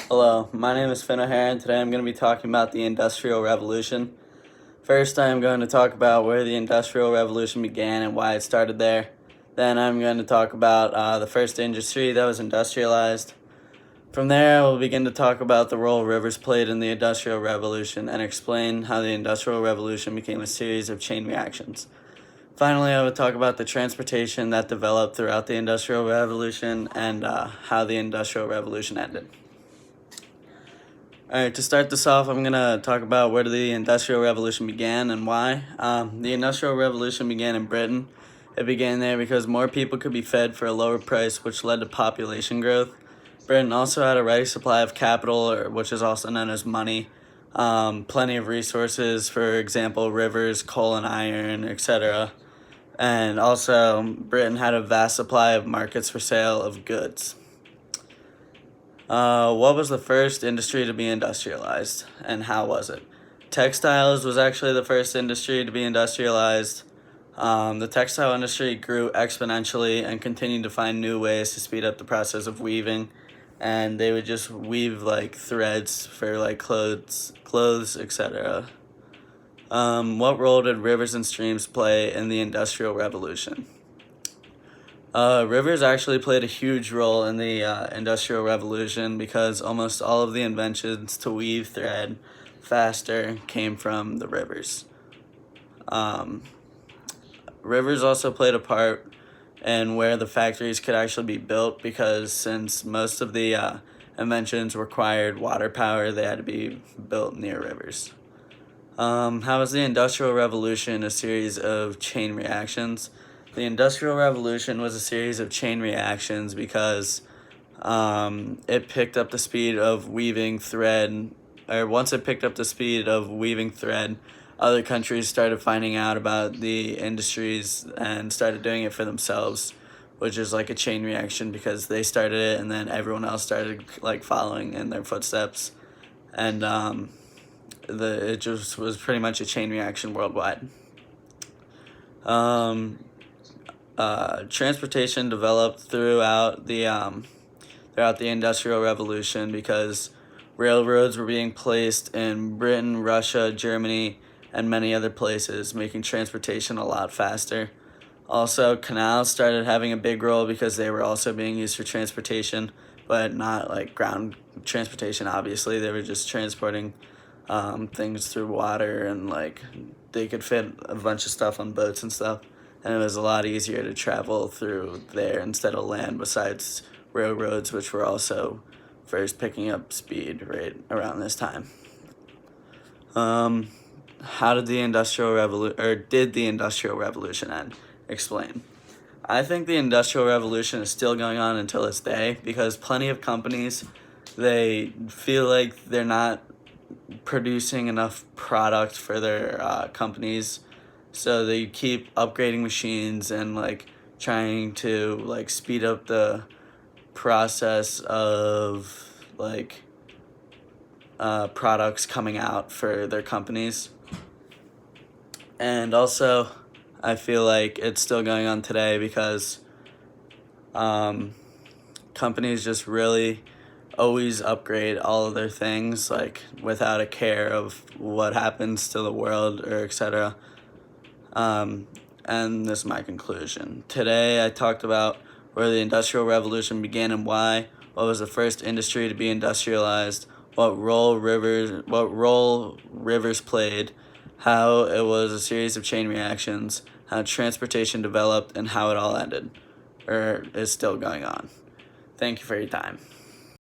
Hello, my name is Finn O'Hara, and today I'm going to be talking about the Industrial Revolution. First, I am going to talk about where the Industrial Revolution began and why it started there. Then, I'm going to talk about the first industry that was industrialized. From there, I will begin to talk about the role rivers played in the Industrial Revolution and explain how the Industrial Revolution became a series of chain reactions. Finally, I will talk about the transportation that developed throughout the Industrial Revolution and how the Industrial Revolution ended. All right, to start this off, I'm going to talk about where the Industrial Revolution began and why. The Industrial Revolution began in Britain. It began there because more people could be fed for a lower price, which led to population growth. Britain also had a ready supply of capital, which is also known as money, plenty of resources, for example, rivers, coal and iron, etc. And also, Britain had a vast supply of markets for sale of goods. What was the first industry to be industrialized, and how was it? Textiles was actually the first industry to be industrialized. The textile industry grew exponentially and continued to find new ways to speed up the process of weaving, and they would just weave like threads for like clothes, etc. What role did rivers and streams play in the Industrial Revolution? Rivers actually played a huge role in the Industrial Revolution because almost all of the inventions to weave thread faster came from the rivers. Um, Rivers also played a part in where the factories could actually be built because since most of the inventions required water power, they had to be built near rivers. How was the Industrial Revolution a series of chain reactions? The Industrial Revolution was a series of chain reactions because it picked up the speed of weaving thread, or once it picked up the speed of weaving thread, other countries started finding out about the industries and started doing it for themselves, which is like a chain reaction because they started it and then everyone else started like following in their footsteps, and it just was pretty much a chain reaction worldwide. Um, Transportation developed throughout the Industrial Revolution because railroads were being placed in Britain, Russia, Germany, and many other places, making transportation a lot faster. Also, canals started having a big role because they were also being used for transportation, but not like ground transportation, obviously. They were just transporting things through water, and like they could fit a bunch of stuff on boats and stuff. And it was a lot easier to travel through there instead of land, besides railroads, which were also first picking up speed right around this time. How did the Industrial Revolution end? Explain. I think the Industrial Revolution is still going on until this day because plenty of companies, they feel like they're not producing enough product for their companies, so they keep upgrading machines and like trying to like speed up the process of like products coming out for their companies. And also, I feel like it's still going on today because companies just really always upgrade all of their things like without a care of what happens to the world or etc. And this is my conclusion. Today I talked about where the Industrial Revolution began and why, what was the first industry to be industrialized, what role rivers played, how it was a series of chain reactions, how transportation developed, and how it all ended, or is still going on. Thank you for your time.